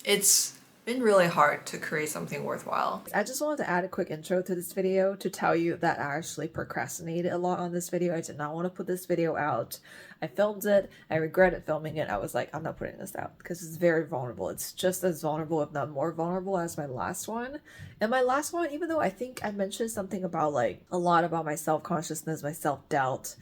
It's been really hard to create something worthwhile. I just wanted to add a quick intro to this video to tell you that I actually procrastinated a lot on this video. I did not want to put this video out. I filmed it. I regretted filming it. I was like, I'm not putting this out because it's very vulnerable. It's just as vulnerable, if not more vulnerable, as my last one. And my last one, even though I think I mentioned something about like a lot about my self-consciousness, my self-doubt,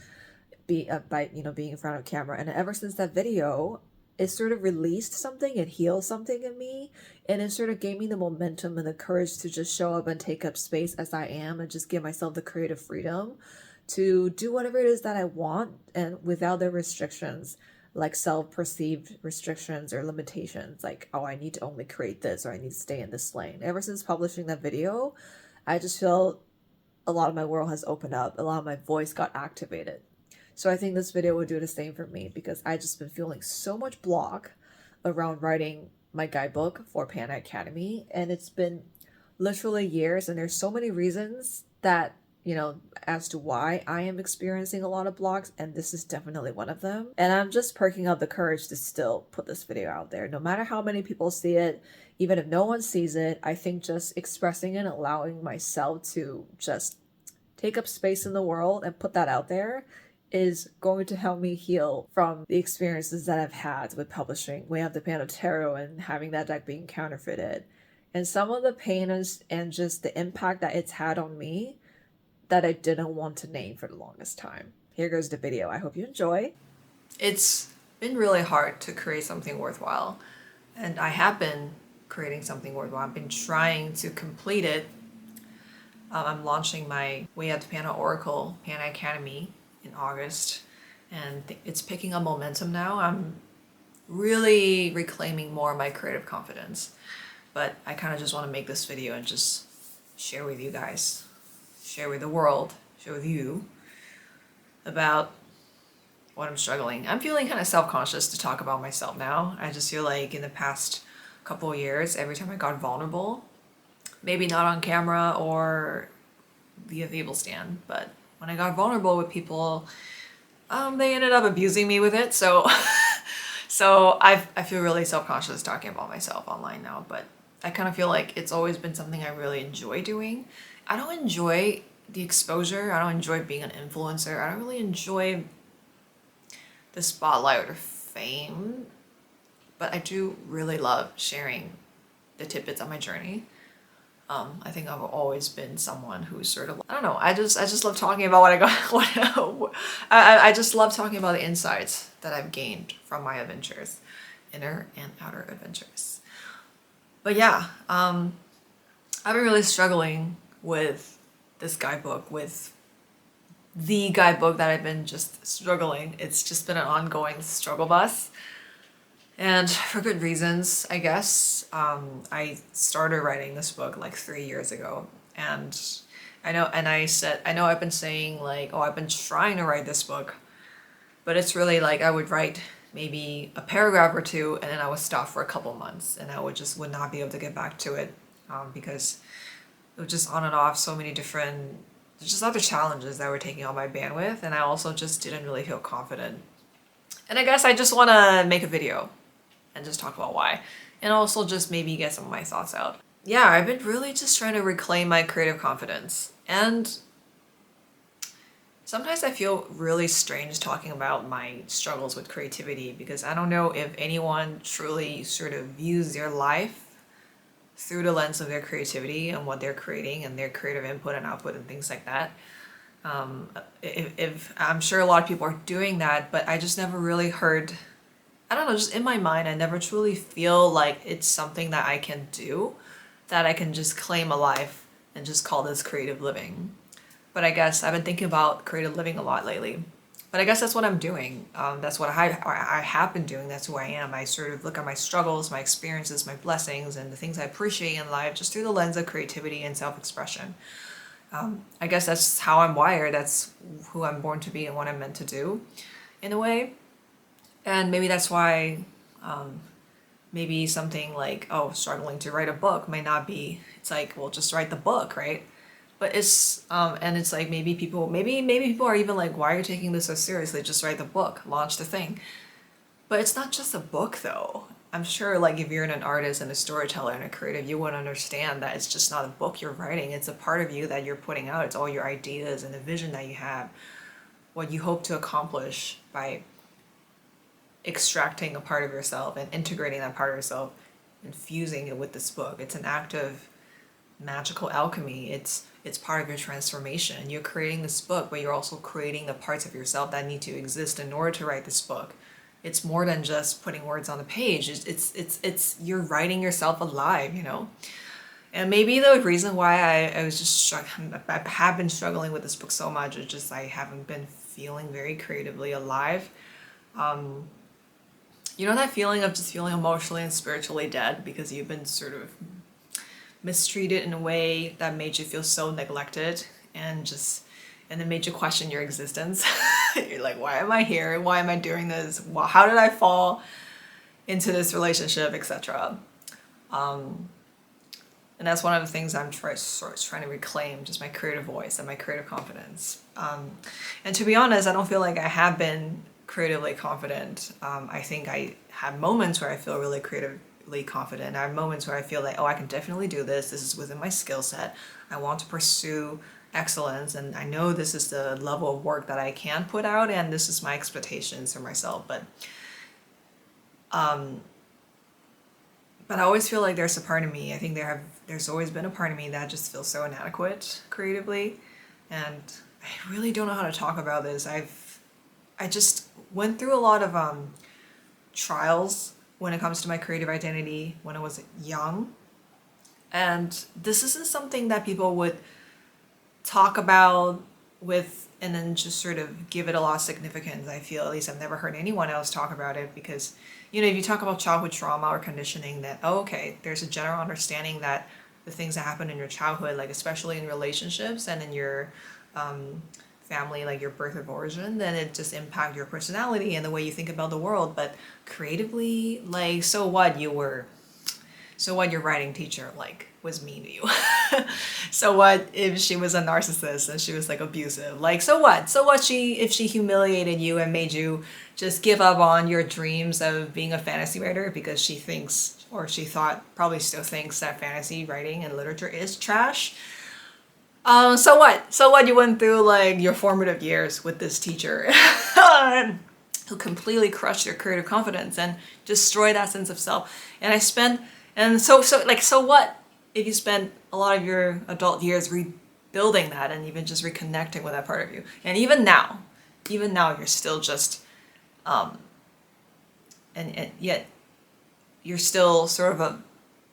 by being in front of camera, and ever since that video, it sort of released something, it healed something in me, and it sort of gave me the momentum and the courage to just show up and take up space as I am and just give myself the creative freedom to do whatever it is that I want and without the restrictions, like self-perceived restrictions or limitations, like, oh, I need to only create this or I need to stay in this lane. Ever since publishing that video, I just feel a lot of my world has opened up, a lot of my voice got activated. So I think this video would do the same for me because I just been feeling so much block around writing my guidebook for Panda Academy, and it's been literally years, and there's so many reasons that, as to why I am experiencing a lot of blocks, and this is definitely one of them. And I'm just perking up the courage to still put this video out there. No matter how many people see it, even if no one sees it, I think just expressing and allowing myself to just take up space in the world and put that out there is going to help me heal from the experiences that I've had with publishing. We have the Panda Tarot and having that deck being counterfeited. And some of the pain and just the impact that it's had on me that I didn't want to name for the longest time. Here goes the video. I hope you enjoy. It's been really hard to create something worthwhile. And I have been creating something worthwhile. I've been trying to complete it. I'm launching my We at the Panda Oracle Panda Academy in August, and it's picking up momentum now. I'm really reclaiming more of my creative confidence, but I kind of just want to make this video and just share with you guys, share with the world, share with you about what I'm struggling. I'm feeling kind of self-conscious to talk about myself now. I just feel like in the past couple of years, every time I got vulnerable, maybe not on camera or via table stand, but when I got vulnerable with people, they ended up abusing me with it. So, I feel really self-conscious talking about myself online now, but I kind of feel like it's always been something I really enjoy doing. I don't enjoy the exposure. I don't enjoy being an influencer. I don't really enjoy the spotlight or fame, but I do really love sharing the tidbits of my journey. I think I've always been someone who's sort of, I don't know, I just love talking about what I got. I just love talking about the insights that I've gained from my adventures, inner and outer adventures. But yeah, I've been really struggling with this guidebook, with the guidebook that I've been just struggling. It's just been an ongoing struggle bus. And for good reasons, I guess. I started writing this book like 3 years ago, and I know I've been saying like, oh, I've been trying to write this book, but it's really like I would write maybe a paragraph or two, and then I would stop for a couple months, and I would not be able to get back to it, because it was just on and off, so many different, just other challenges that were taking all my bandwidth, and I also just didn't really feel confident. And I guess I just want to make a video and just talk about why, and also just maybe get some of my thoughts out. Yeah, I've been really just trying to reclaim my creative confidence, and sometimes I feel really strange talking about my struggles with creativity because I don't know if anyone truly sort of views their life through the lens of their creativity and what they're creating and their creative input and output and things like that. If I'm sure a lot of people are doing that, but I just never really heard, I don't know, just in my mind, I never truly feel like it's something that I can do, that I can just claim a life and just call this creative living. But I guess I've been thinking about creative living a lot lately. But I guess that's what I'm doing. That's what I have been doing. That's who I am. I sort of look at my struggles, my experiences, my blessings, and the things I appreciate in life just through the lens of creativity and self-expression. I guess that's how I'm wired. That's who I'm born to be and what I'm meant to do, in a way. And maybe that's why maybe something like, oh, struggling to write a book might not be, it's like, well, just write the book, right? But it's, and it's like maybe people are even like, why are you taking this so seriously? Just write the book, launch the thing. But it's not just a book though. I'm sure like if you're an artist and a storyteller and a creative, you would understand that it's just not a book you're writing. It's a part of you that you're putting out. It's all your ideas and the vision that you have, what you hope to accomplish by extracting a part of yourself and integrating that part of yourself, infusing it with this book. It's an act of magical alchemy. It's part of your transformation. You're creating this book, but you're also creating the parts of yourself that need to exist in order to write this book. It's more than just putting words on the page. It's you're writing yourself alive, you know. And maybe the reason why I was just I have been struggling with this book so much is just I haven't been feeling very creatively alive. You know that feeling of just feeling emotionally and spiritually dead because you've been sort of mistreated in a way that made you feel so neglected and it made you question your existence. You're like, why am I here? Why am I doing this? Well, how did I fall into this relationship, etc. And that's one of the things I'm trying to reclaim, just my creative voice and my creative confidence. And to be honest, I don't feel like I have been creatively confident. I think I have moments where I feel really creatively confident. I have moments where I feel like, oh, I can definitely do this. This is within my skill set. I want to pursue excellence, and I know this is the level of work that I can put out, and this is my expectations for myself. But I always feel like there's a part of me. I think there's always been a part of me that just feels so inadequate creatively, and I really don't know how to talk about this. I just went through a lot of trials when it comes to my creative identity when I was young, and this isn't something that people would talk about and then just sort of give it a lot of significance. I feel, at least I've never heard anyone else talk about it, because you know, if you talk about childhood trauma or conditioning, that there's a general understanding that the things that happen in your childhood, like especially in relationships and in your family, like your birth of origin, then it just impact your personality and the way you think about the world. But creatively, like, so what your writing teacher like was mean to you? So what if she was a narcissist and she was like abusive? Like, so what if she humiliated you and made you just give up on your dreams of being a fantasy writer because she thinks, or she thought, probably still thinks, that fantasy writing and literature is trash? So what you went through like your formative years with this teacher who completely crushed your creative confidence and destroyed that sense of self. So what if you spend a lot of your adult years rebuilding that and even just reconnecting with that part of you? And even now you're still just and yet you're still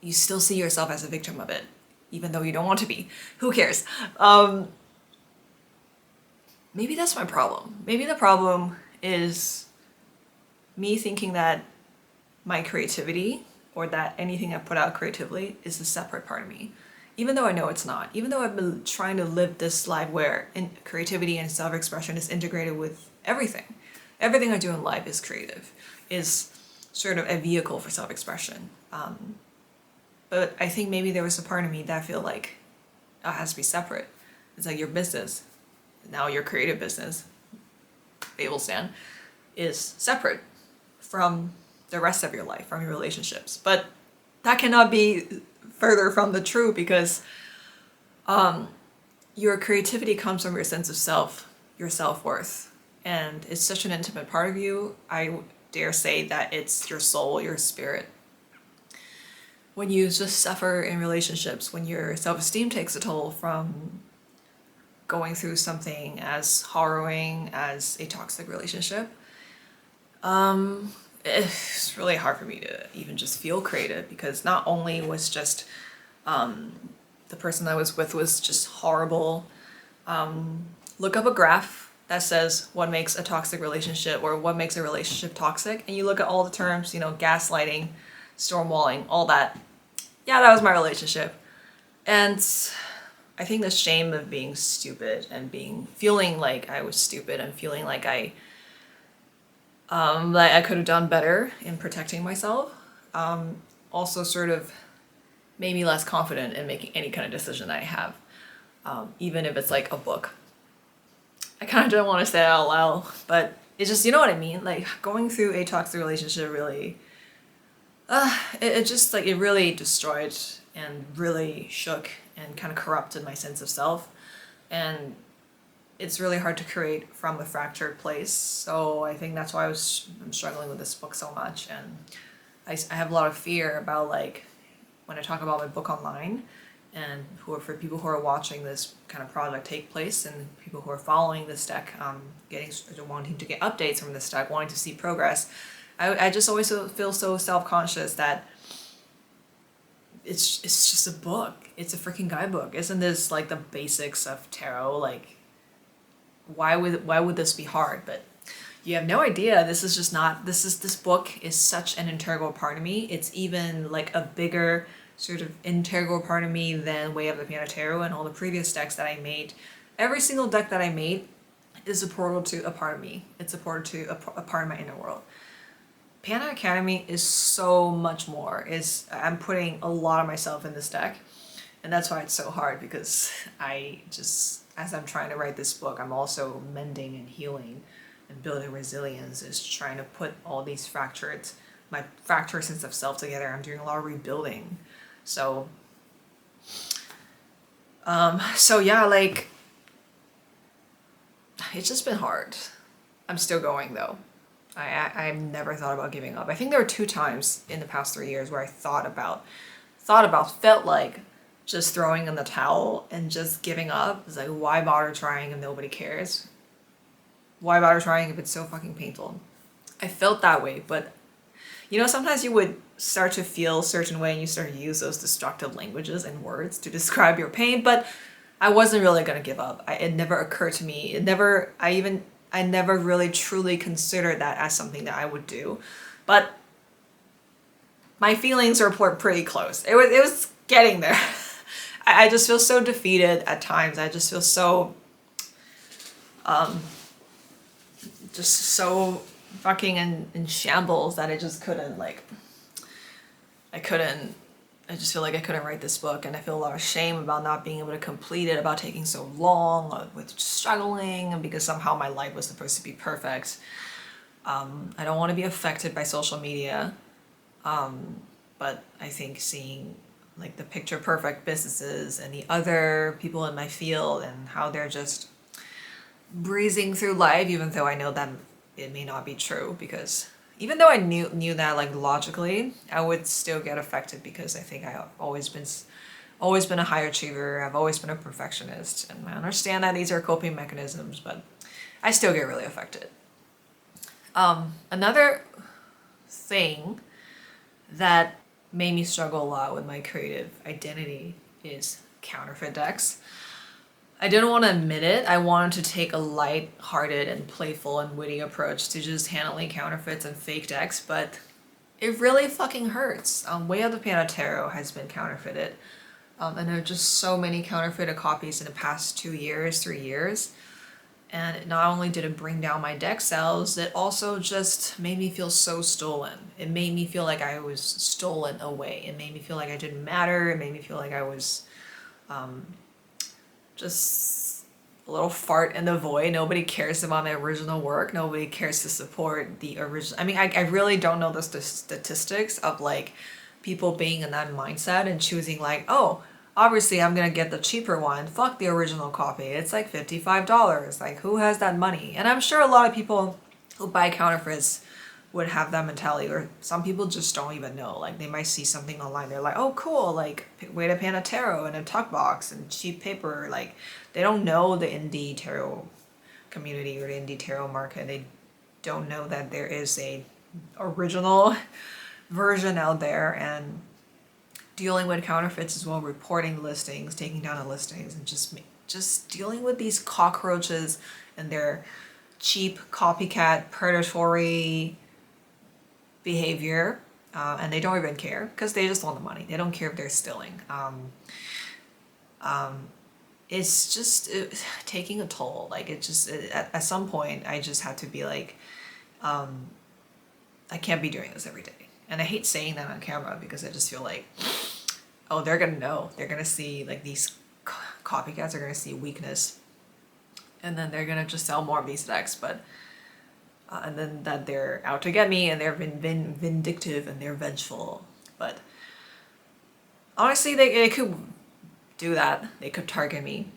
you still see yourself as a victim of it, even though you don't want to be. Who cares? Maybe that's my problem. Maybe the problem is me thinking that my creativity, or that anything I put out creatively, is a separate part of me. Even though I know it's not. Even though I've been trying to live this life where creativity and self-expression is integrated with everything. Everything I do in life is creative, is sort of a vehicle for self-expression. But I think maybe there was a part of me that I feel like it has to be separate. It's like your business, now your creative business, Babel Stan, is separate from the rest of your life, from your relationships. But that cannot be further from the truth, because your creativity comes from your sense of self, your self-worth. And it's such an intimate part of you. I dare say that it's your soul, your spirit. When you just suffer in relationships, when your self-esteem takes a toll from going through something as harrowing as a toxic relationship, it's really hard for me to even just feel creative, because not only was just the person I was with was just horrible. Look up a graph that says what makes a toxic relationship, or what makes a relationship toxic, and you look at all the terms, you know, gaslighting, stonewalling, all that. Yeah, that was my relationship. And I think the shame of being stupid and feeling like I was stupid and feeling like I could have done better in protecting myself, also sort of made me less confident in making any kind of decision that I have, even if it's like a book. I kind of don't want to say it out loud, but it's just, you know what I mean? Like, going through a toxic relationship really It just like, it really destroyed and really shook and kind of corrupted my sense of self. And it's really hard to create from a fractured place. So I think that's why I'm struggling with this book so much. And I have a lot of fear about, like, when I talk about my book online, and for people who are watching this kind of project take place, and people who are following this deck, wanting to get updates from this deck, wanting to see progress, I just always feel so self-conscious that it's just a book. It's a freaking guidebook. Isn't this like the basics of tarot? Like, why would this be hard? But you have no idea. This book is such an integral part of me. It's even like a bigger sort of integral part of me than Way of the Panda Tarot and all the previous decks that I made. Every single deck that I made is a portal to a part of me. It's a portal to a part of my inner world. Panda Academy is so much more. I'm putting a lot of myself in this deck, and that's why it's so hard, because as I'm trying to write this book, I'm also mending and healing and building resilience, is trying to put all these my fractured sense of self together. I'm doing a lot of rebuilding. So yeah, like, it's just been hard. I'm still going though. I've never thought about giving up. I think there were 2 times in the past 3 years where I felt like just throwing in the towel and just giving up. It's like, why bother trying if nobody cares? Why bother trying if it's so fucking painful? I felt that way, but you know, sometimes you would start to feel a certain way and you start to use those destructive languages and words to describe your pain, but I wasn't really gonna give up. It never occurred to me. I never really truly considered that as something that I would do. But my feelings are pretty close. It was getting there. I just feel so defeated at times. I just feel so just so fucking in shambles that I just couldn't, like, I just feel like I couldn't write this book, and I feel a lot of shame about not being able to complete it, about taking so long, with struggling, and because somehow my life was supposed to be perfect. I don't want to be affected by social media, but I think seeing like the picture perfect businesses and the other people in my field and how they're just breezing through life, even though I know that it may not be true, because even though I knew that, like, logically, I would still get affected, because I think I've always been a high achiever. I've always been a perfectionist, and I understand that these are coping mechanisms, but I still get really affected. Another thing that made me struggle a lot with my creative identity is counterfeit decks. I didn't want to admit it. I wanted to take a light-hearted and playful and witty approach to just handling counterfeits and fake decks, but it really fucking hurts. Way of the Panda Tarot has been counterfeited, and there are just so many counterfeited copies in the past 2 years, 3 years, and not only did it bring down my deck sales, it also just made me feel so stolen. It made me feel like I was stolen away. It made me feel like I didn't matter. It made me feel like I was just a little fart in the void. Nobody cares about my original work. Nobody cares to support the original. I mean, I really don't know the statistics of, like, people being in that mindset and choosing, like, oh, obviously I'm gonna get the cheaper one. Fuck the original copy. It's like $55. Like, who has that money? And I'm sure a lot of people who buy counterfeits would have that mentality, or some people just don't even know. Like, they might see something online, they're like, oh cool, like Way to Panda Tarot in a tuck box and cheap paper. Like, they don't know the indie tarot community or the indie tarot market. They don't know that there is a original version out there, and dealing with counterfeits as well, reporting listings, taking down the listings, and just dealing with these cockroaches and their cheap copycat predatory behavior, and they don't even care, because they just want the money. They don't care if they're stealing. It's just taking a toll. Like, at some point I just had to be like, I can't be doing this every day. And I hate saying that on camera, because I just feel like, oh, they're gonna know. They're gonna see, like, these copycats are gonna see weakness, and then they're gonna just sell more of these decks. But and then that they're out to get me and they're vindictive and they're vengeful. But honestly, they could do that. They could target me,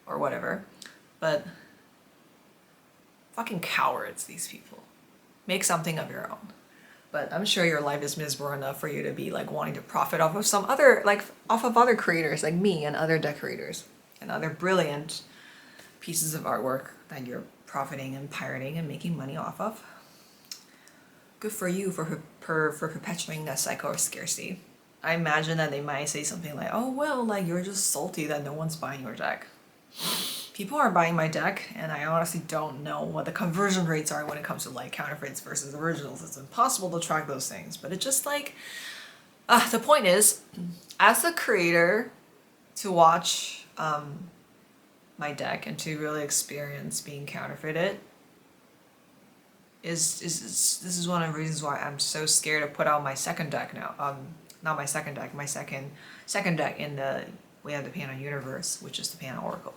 or whatever. But fucking cowards, these people. Make something of your own. But I'm sure your life is miserable enough for you to be like wanting to profit off of some other, like off of other creators like me and other decorators and other brilliant pieces of artwork that you're profiting and pirating and making money off of. Good for you for perpetuating that cycle of scarcity. I imagine that they might say something like, oh well, like you're just salty that no one's buying your deck. People are buying my deck, and I honestly don't know what the conversion rates are when it comes to like counterfeits versus originals. It's impossible to track those things, but it's just like, the point is, as a creator, to watch my deck and to really experience being counterfeited is this is one of the reasons why I'm so scared to put out my second deck now. Not my second deck, my second deck in the we have the Panda universe, which is the Panda Oracle.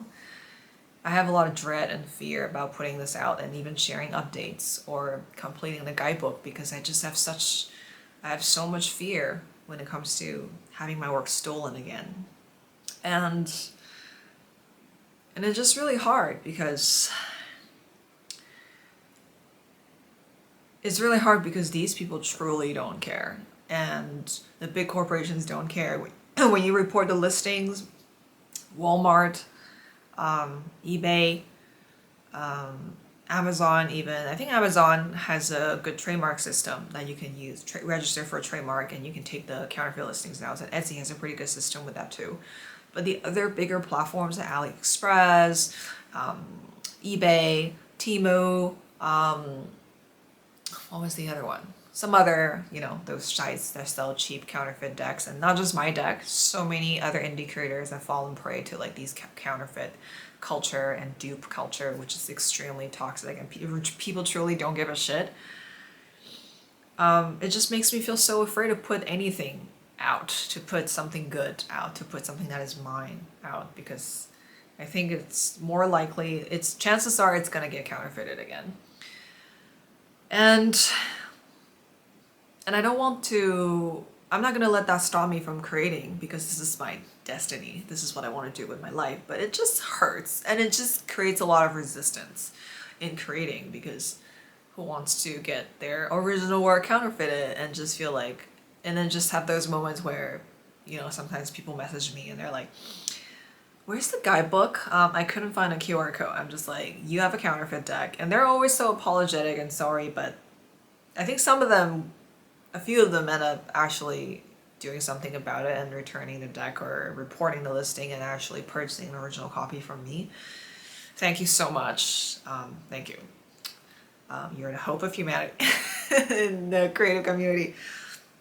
I have a lot of dread and fear about putting this out and even sharing updates or completing the guidebook because I just have so much fear when it comes to having my work stolen again. And it's just really hard because these people truly don't care. And the big corporations don't care. When you report the listings, Walmart, eBay, Amazon even. I think Amazon has a good trademark system that you can use, register for a trademark, and you can take the counterfeit listings now. So Etsy has a pretty good system with that too. But the other bigger platforms, like AliExpress, eBay, Temu, what was the other one? Some other, those sites that sell cheap counterfeit decks, and not just my deck, so many other indie creators have fallen prey to like these counterfeit culture and dupe culture, which is extremely toxic, and people truly don't give a shit. It just makes me feel so afraid to put anything out, to put something good out, to put something that is mine out, because I think it's more likely, chances are it's gonna get counterfeited again. And I don't want to, I'm not going to let that stop me from creating because this is my destiny. This is what I want to do with my life. But it just hurts and it just creates a lot of resistance in creating because who wants to get their original work counterfeited and just feel like, and then just have those moments where, sometimes people message me and they're like, where's the guidebook? I couldn't find a QR code. I'm just like, you have a counterfeit deck. And they're always so apologetic and sorry, but I think a few of them end up actually doing something about it and returning the deck or reporting the listing and actually purchasing an original copy from me. Thank you so much. Thank you. You're the hope of humanity in the creative community.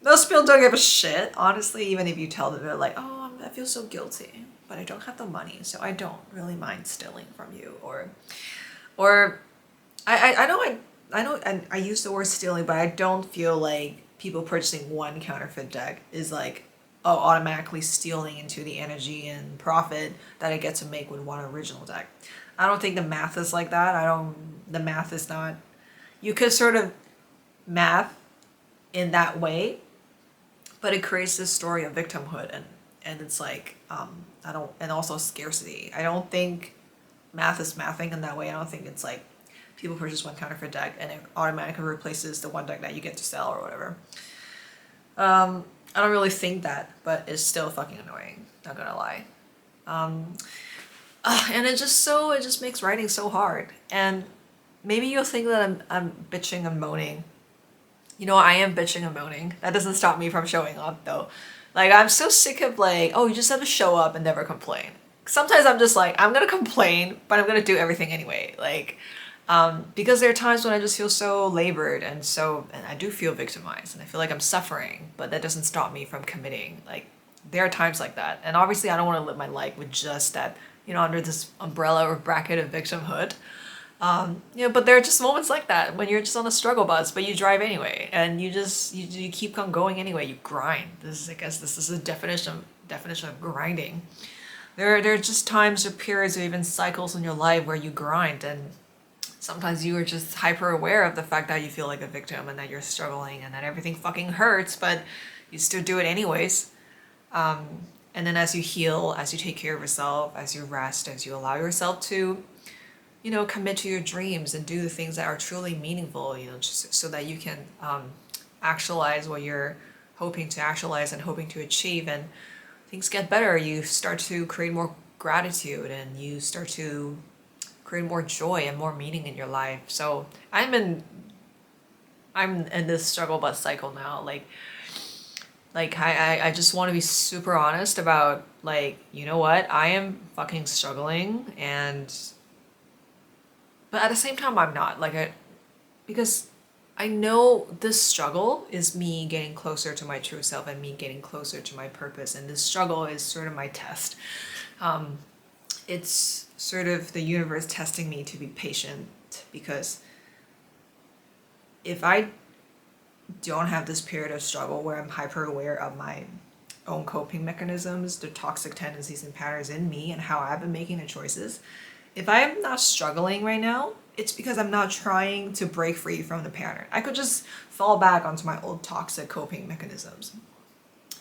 Most people don't give a shit, honestly, even if you tell them, they're like, oh, I feel so guilty, but I don't have the money, so I don't really mind stealing from you. Or I know I use the word stealing, but I don't feel like people purchasing one counterfeit deck is like, automatically stealing into the energy and profit that I get to make with one original deck. I don't think the math is like that. The math is not, you could sort of math in that way, but it creates this story of victimhood and it's like, and also scarcity. I don't think math is mathing in that way. I don't think it's like, people purchase one counterfeit deck and it automatically replaces the one deck that you get to sell or whatever. I don't really think that, but it's still fucking annoying, not gonna lie. And it just makes writing so hard. And maybe you'll think that I'm bitching and moaning. I am bitching and moaning. That doesn't stop me from showing up though. Like, I'm so sick of like, you just have to show up and never complain. Sometimes I'm just like, I'm gonna complain, but I'm gonna do everything anyway. Like, because there are times when I just feel so labored and I do feel victimized and I feel like I'm suffering, but that doesn't stop me from committing. Like, there are times like that. And obviously I don't want to live my life with just that, under this umbrella or bracket of victimhood. But there are just moments like that when you're just on a struggle bus, but you drive anyway, and you keep on going anyway. You grind. I guess this is a definition of grinding. There are just times or periods or even cycles in your life where you grind, and Sometimes you are just hyper aware of the fact that you feel like a victim and that you're struggling and that everything fucking hurts, but you still do it anyways. And then as you heal, as you take care of yourself, as you rest, as you allow yourself to, you know, commit to your dreams and do the things that are truly meaningful, you know, just so that you can actualize what you're hoping to actualize and hoping to achieve, and things get better. You start to create more gratitude and you start to create more joy and more meaning in your life. So I'm in this struggle bus cycle now. Like I just want to be super honest about, like, you know what, I am fucking struggling, and but at the same time I'm not, because I know this struggle is me getting closer to my true self and me getting closer to my purpose, and this struggle is sort of my test. It's sort of the universe testing me to be patient, because if I don't have this period of struggle where I'm hyper aware of my own coping mechanisms, the toxic tendencies and patterns in me, and how I've been making the choices, if I'm not struggling right now, it's because I'm not trying to break free from the pattern. I could just fall back onto my old toxic coping mechanisms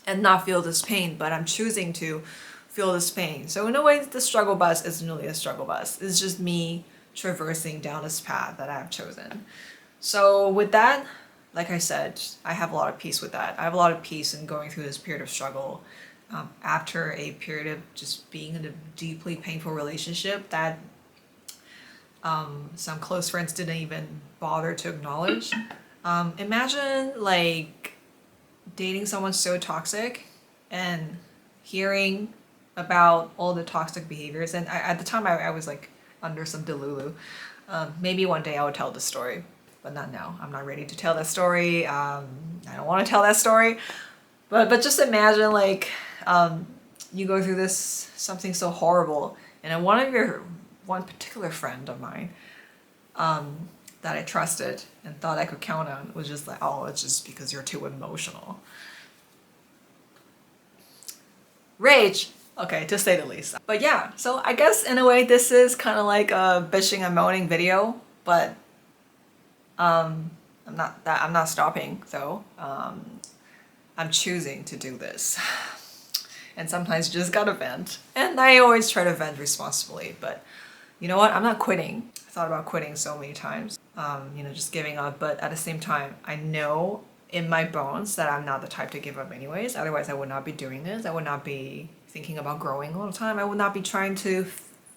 and not feel this pain, but I'm choosing to feel this pain. So in a way, the struggle bus isn't really a struggle bus. It's just me traversing down this path that I've chosen. So with that, like I said, I have a lot of peace with that. I have a lot of peace in going through this period of struggle after a period of just being in a deeply painful relationship that some close friends didn't even bother to acknowledge. Imagine like dating someone so toxic and hearing about all the toxic behaviors. And at the time I was like under some delulu. Maybe one day I would tell the story, but not now. I'm not ready to tell that story. I don't want to tell that story. But just imagine like you go through this something so horrible, and then one particular friend of mine that I trusted and thought I could count on was just like, oh, it's just because you're too emotional. Rage. Okay, to say the least. But yeah, so I guess in a way this is kind of like a bitching and moaning video, but I'm not stopping though. I'm choosing to do this. And sometimes you just gotta vent. And I always try to vent responsibly, but you know what? I'm not quitting. I thought about quitting so many times, you know, just giving up. But at the same time, I know in my bones that I'm not the type to give up anyways. Otherwise, I would not be doing this. I would not be thinking about growing all the time. I would not be trying to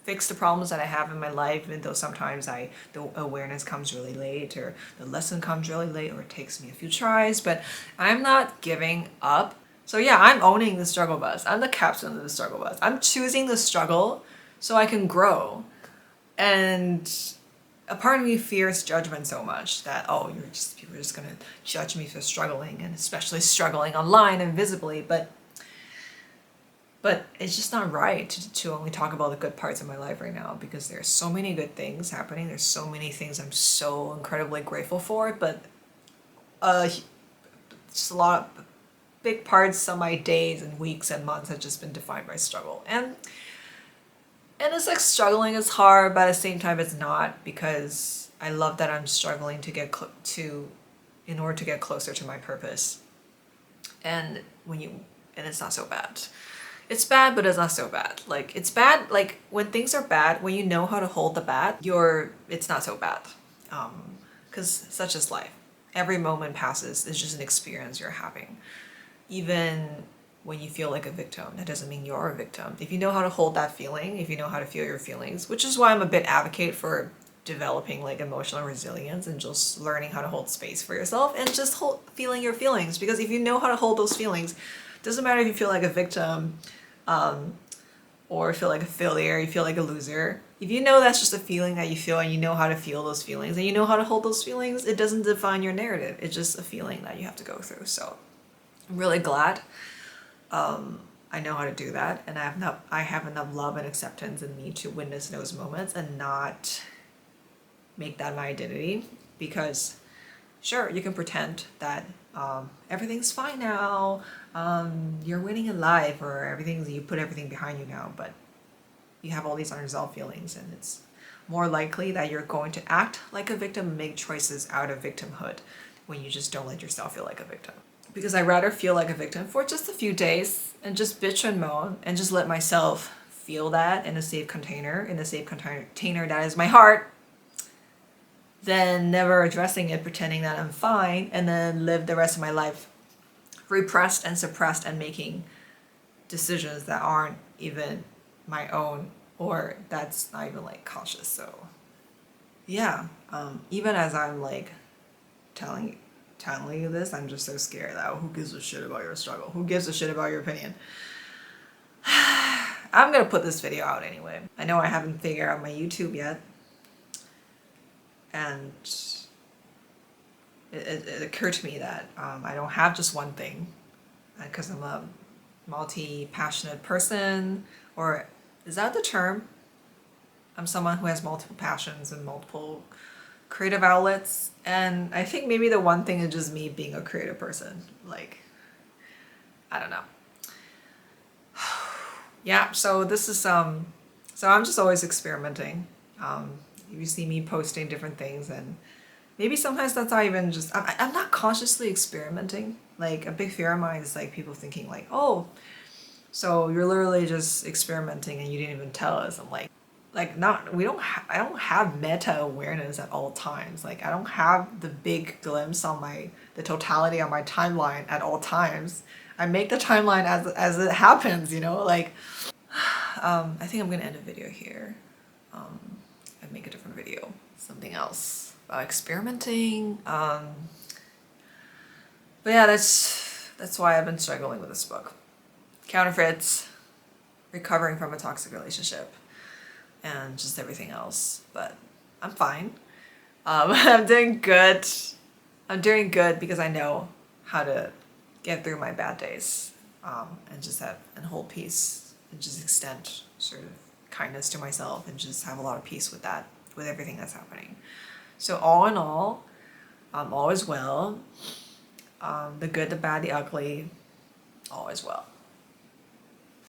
fix the problems that I have in my life, even though sometimes the awareness comes really late, or the lesson comes really late, or it takes me a few tries. But I'm not giving up. So yeah, I'm owning the struggle bus. I'm the captain of the struggle bus. I'm choosing the struggle so I can grow. And a part of me fears judgment so much that, oh, people are just gonna judge me for struggling, and especially struggling online and visibly. But it's just not right to only talk about the good parts of my life right now, because there's so many good things happening. There's so many things I'm so incredibly grateful for, but just a lot of big parts of my days and weeks and months have just been defined by struggle. And it's like struggling is hard, but at the same time it's not, because I love that I'm struggling to get in order to get closer to my purpose. And it's not so bad. It's bad, but it's not so bad. Like, it's bad, like when things are bad, when you know how to hold the bad, it's not so bad. Because such is life. Every moment passes. It's just an experience you're having. Even when you feel like a victim, that doesn't mean you're a victim. If you know how to hold that feeling, if you know how to feel your feelings, which is why I'm a bit advocate for developing like emotional resilience and just learning how to hold space for yourself and just feeling your feelings. Because if you know how to hold those feelings, it doesn't matter if you feel like a victim or feel like a failure, you feel like a loser. If you know that's just a feeling that you feel, and you know how to feel those feelings, and you know how to hold those feelings, it doesn't define your narrative. It's just a feeling that you have to go through. So I'm really glad I know how to do that, and I have enough love and acceptance in me to witness those moments and not make that my identity. Because sure, you can pretend that everything's fine now, you're winning in life, or you put everything behind you now, but you have all these unresolved feelings, and it's more likely that you're going to act like a victim and make choices out of victimhood when you just don't let yourself feel like a victim. Because I'd rather feel like a victim for just a few days and just bitch and moan and just let myself feel that in a safe container, that is my heart, than never addressing it, pretending that I'm fine, and then live the rest of my life repressed and suppressed and making decisions that aren't even my own, or that's not even like conscious. So yeah, even as I'm like telling you this, I'm just so scared that who gives a shit about your struggle? Who gives a shit about your opinion? I'm gonna put this video out anyway. I know I haven't figured out my YouTube yet, and it occurred to me that I don't have just one thing, because I'm a multi-passionate person, or is that the term? I'm someone who has multiple passions and multiple creative outlets, and I think maybe the one thing is just me being a creative person. Like, I don't know. Yeah, so this is so I'm just always experimenting. You see me posting different things, and maybe sometimes that's not even just, I'm not consciously experimenting. Like, a big fear of mine is like people thinking like, oh, so you're literally just experimenting and you didn't even tell us. I'm like not, I don't have meta awareness at all times. Like, I don't have the big glimpse on the totality on my timeline at all times. I make the timeline as it happens, you know, like, I think I'm gonna end the video here, and make a different video, something else about experimenting. But yeah, that's why I've been struggling with this book. Counterfeits, recovering from a toxic relationship, and just everything else. But I'm fine. I'm doing good. I'm doing good because I know how to get through my bad days, and just hold peace, and just extend sort of kindness to myself, and just have a lot of peace with that, with everything that's happening. So all in all is well. The good, the bad, the ugly, all is well.